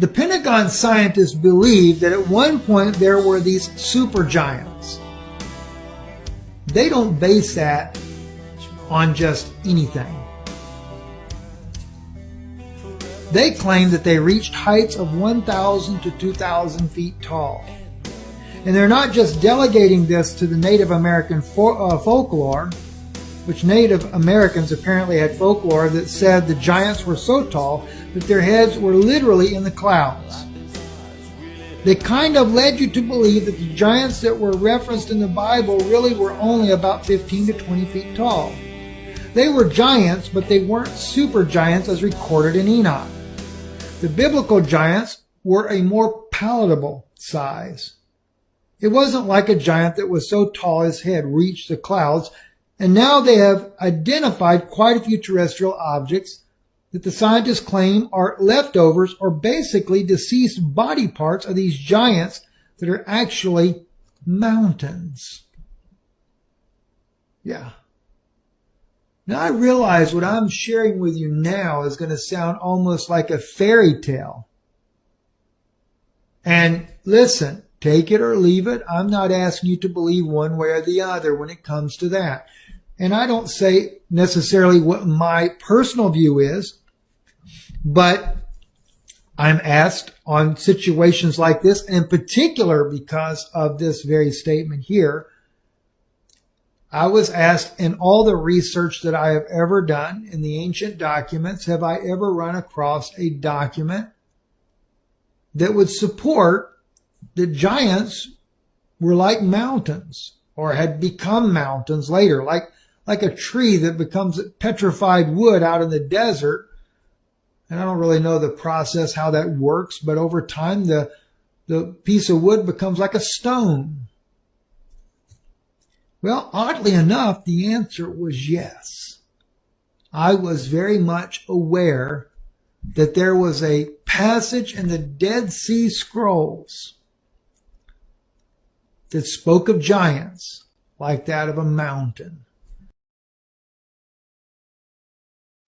The Pentagon scientists believe that at one point there were these supergiants. They don't base that on just anything. They claim that they reached heights of 1,000 to 2,000 feet tall. And they're not just delegating this to the Native American folklore, which Native Americans apparently had folklore that said the giants were so tall that their heads were literally in the clouds. They kind of led you to believe that the giants that were referenced in the Bible really were only about 15 to 20 feet tall. They were giants, but they weren't super giants as recorded in Enoch. The biblical giants were a more palatable size. It wasn't like a giant that was so tall his head reached the clouds, and now they have identified quite a few terrestrial objects that the scientists claim are leftovers or basically deceased body parts of these giants that are actually mountains. Yeah. Now I realize what I'm sharing with you now is going to sound almost like a fairy tale. And listen, take it or leave it. I'm not asking you to believe one way or the other when it comes to that. And I don't say necessarily what my personal view is, but I'm asked on situations like this, and in particular because of this very statement here, I was asked in all the research that I have ever done in the ancient documents, have I ever run across a document that would support that giants were like mountains or had become mountains later, like a tree that becomes petrified wood out in the desert. And I don't really know the process, how that works, but over time the piece of wood becomes like a stone. Well, oddly enough, the answer was yes. I was very much aware that there was a passage in the Dead Sea Scrolls that spoke of giants like that of a mountain.